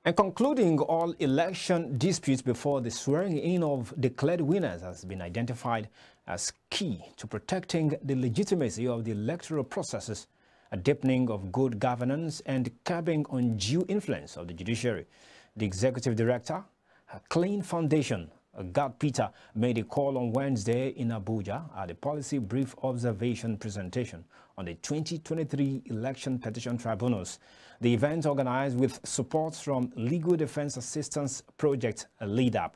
And concluding all election disputes before the swearing-in of declared winners has been identified as key to protecting the legitimacy of the electoral processes, a deepening of good governance, and curbing undue influence of the judiciary. The executive director, a Clean Foundation, Gad Peter, made a call on Wednesday in Abuja at the Policy Brief Observation presentation on the 2023 Election Petition Tribunals. The event, organized with support from Legal Defense Assistance Project (LEADUP)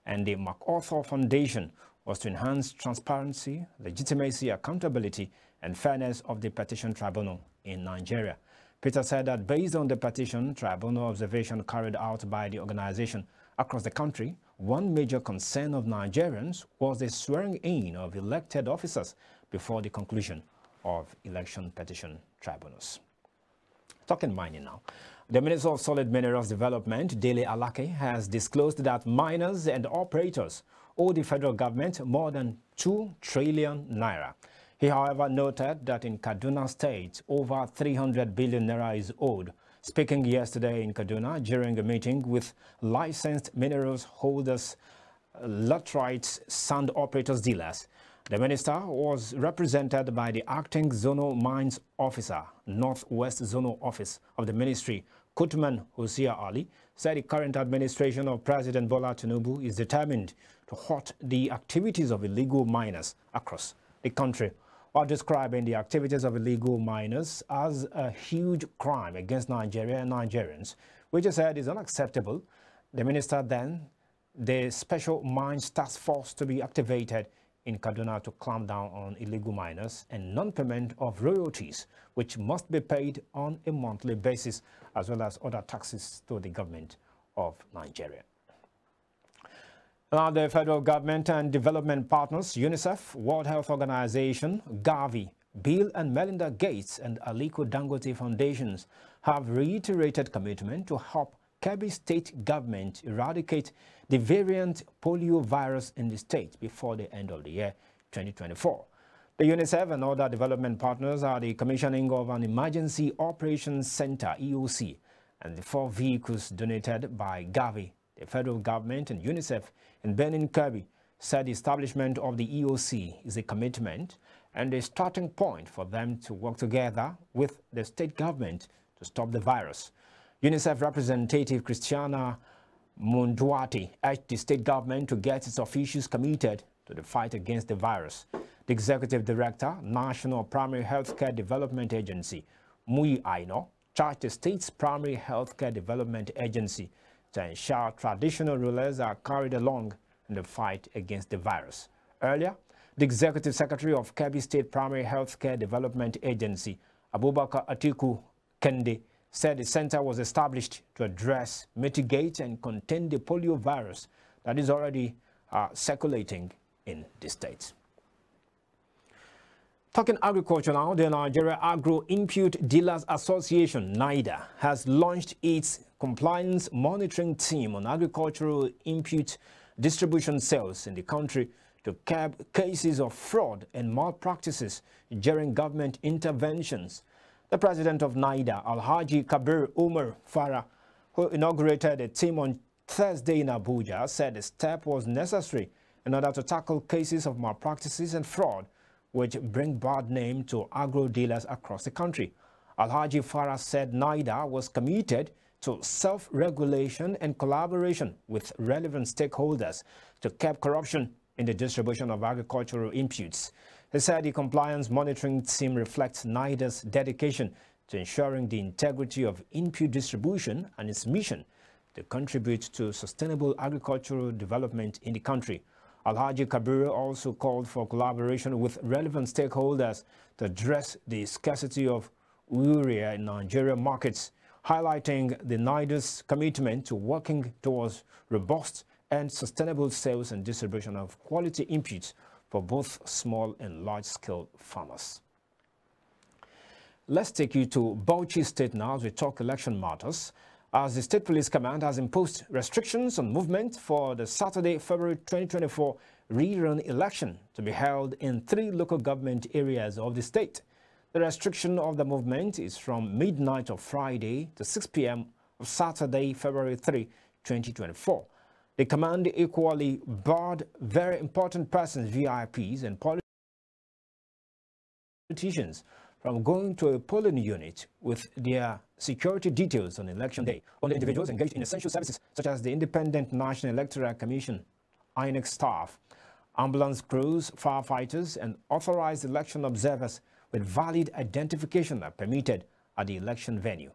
and the MacArthur Foundation, was to enhance transparency, legitimacy, accountability, and fairness of the petition tribunal in Nigeria. Peter said that based on the petition tribunal observation carried out by the organization across the country, one major concern of Nigerians was the swearing-in of elected officers before the conclusion of election petition tribunals. Talking mining now. The Minister of Solid Minerals Development, Dele Alake, has disclosed that miners and operators owe the federal government more than 2 trillion naira. He, however, noted that in Kaduna State, over 300 billion naira is owed. Speaking yesterday in Kaduna during a meeting with licensed minerals holders, laterites, sand operators dealers, the minister was represented by the acting zonal mines officer, Northwest Zonal Office of the Ministry, Kutman Hosea Ali, said the current administration of President Bola Tinubu is determined to halt the activities of illegal miners across the country, while describing the activities of illegal miners as a huge crime against Nigeria and Nigerians, which he said is unacceptable. The minister then the Special Mines Task Force to be activated in Kaduna to clamp down on illegal miners and non-payment of royalties, which must be paid on a monthly basis, as well as other taxes to the government of Nigeria. Now, the federal government and development partners, UNICEF, World Health Organization, Gavi, Bill and Melinda Gates, and Aliko Dangote Foundations have reiterated commitment to help Kebbi State government eradicate the variant polio virus in the state before the end of the year 2024. The UNICEF and other development partners are the commissioning of an Emergency Operations Center, EOC, and the 4 vehicles donated by Gavi. The federal government and UNICEF in Benin Kebbi said the establishment of the EOC is a commitment and a starting point for them to work together with the state government to stop the virus. UNICEF representative Christiana Munduati urged the state government to get its officials committed to the fight against the virus. The executive director, National Primary Healthcare Development Agency, Mui Aino, charged the state's Primary Healthcare Development Agency to ensure traditional rulers are carried along in the fight against the virus. Earlier, the executive secretary of Kebbi State Primary Healthcare Development Agency, Abubakar Atiku Kende, said the center was established to address, mitigate, and contain the polio virus that is already circulating in the state. Talking agriculture now, the Nigeria Agro Input Dealers Association, NIDA, has launched its compliance monitoring team on agricultural input distribution sales in the country to curb cases of fraud and malpractices during government interventions. The president of NIDA, Alhaji Kabir Umar Farah, who inaugurated a team on Thursday in Abuja, said the step was necessary in order to tackle cases of malpractices and fraud, which bring bad name to agro dealers across the country. Alhaji Farah said NIDA was committed to self-regulation and collaboration with relevant stakeholders to curb corruption in the distribution of agricultural inputs. He said the compliance monitoring team reflects NIDA's dedication to ensuring the integrity of input distribution and its mission to contribute to sustainable agricultural development in the country. Alhaji Kabir also called for collaboration with relevant stakeholders to address the scarcity of urea in Nigerian markets, highlighting the NIDA's commitment to working towards robust and sustainable sales and distribution of quality inputs for both small and large-scale farmers. Let's take you to Bauchi State now as we talk election matters, as the State Police Command has imposed restrictions on movement for the Saturday, February 2024 rerun election to be held in 3 local government areas of the state. The restriction of the movement is from midnight of Friday to 6 p.m. of Saturday, February 3, 2024. The command equally barred very important persons, VIPs, and politicians from going to a polling unit with their security details on election day. Only individuals engaged in essential services such as the Independent National Electoral Commission, INEC staff, ambulance crews, firefighters, and authorized election observers with valid identification are permitted at the election venue.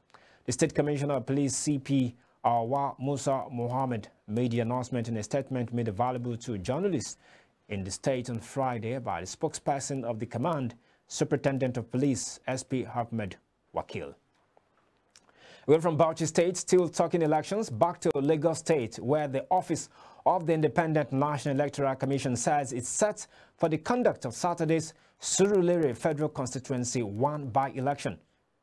The State Commissioner of Police, CP Awa Musa Mohammed, made the announcement in a statement made available to journalists in the state on Friday by the spokesperson of the command, Superintendent of Police, SP Ahmed Wakil. We're from Bauchi State, still talking elections, back to Lagos State, where the office of the Independent National Electoral Commission says it's set for the conduct of Saturday's Surulere Federal Constituency 1 by-election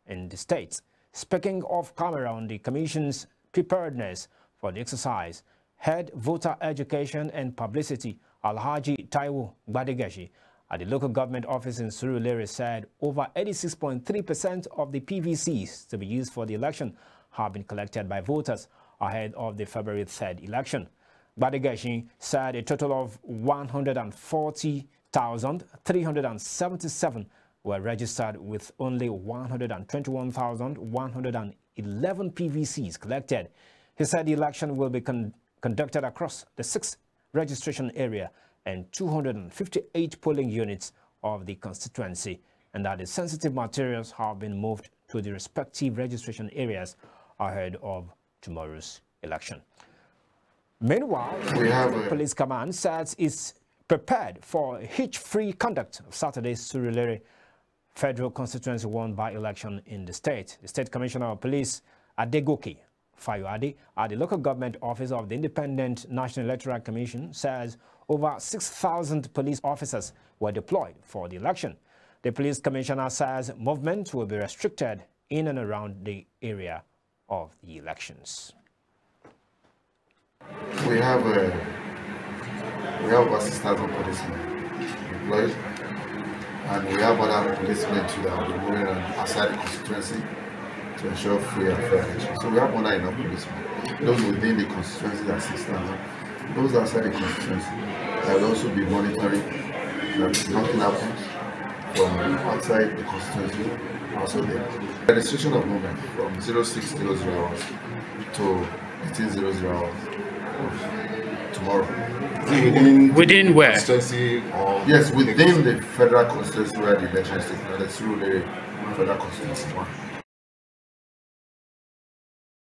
in the state. Speaking off camera on the Commission's preparedness for the exercise, Head Voter Education and Publicity Alhaji Taiwo Gbadegashi at the local government office in Surulere said over 86.3% of the PVCs to be used for the election have been collected by voters ahead of the February 3rd election. Gbadegashi said a total of 140,377 were registered, with only 121,111 PVCs collected. He said the election will be conducted across the 6 registration area and 258 polling units of the constituency, and that the sensitive materials have been moved to the respective registration areas ahead of tomorrow's election. Meanwhile, the Police Command says it's prepared for a hitch-free conduct of Saturday's Surulere Federal Constituency 1 by-election in the state. The State Commissioner of Police, Adegoke Fayoade, at the local government office of the Independent National Electoral Commission, says over 6,000 police officers were deployed for the election. The police commissioner says movement will be restricted in and around the area of the elections. We have over 6,000 policemen deployed, and we have other policemen too that will be moving outside the constituency to ensure free and fair election. So we have more than enough policemen. Those within the constituency are 6,000. Those outside the constituency, I will also be monitoring that nothing happens from outside the constituency. Also there. The restriction of movement from 0600 hours to 1800 hours tomorrow. Within where? Yes, within the federal constituency where the election is taking place, the Federal Constituency 1.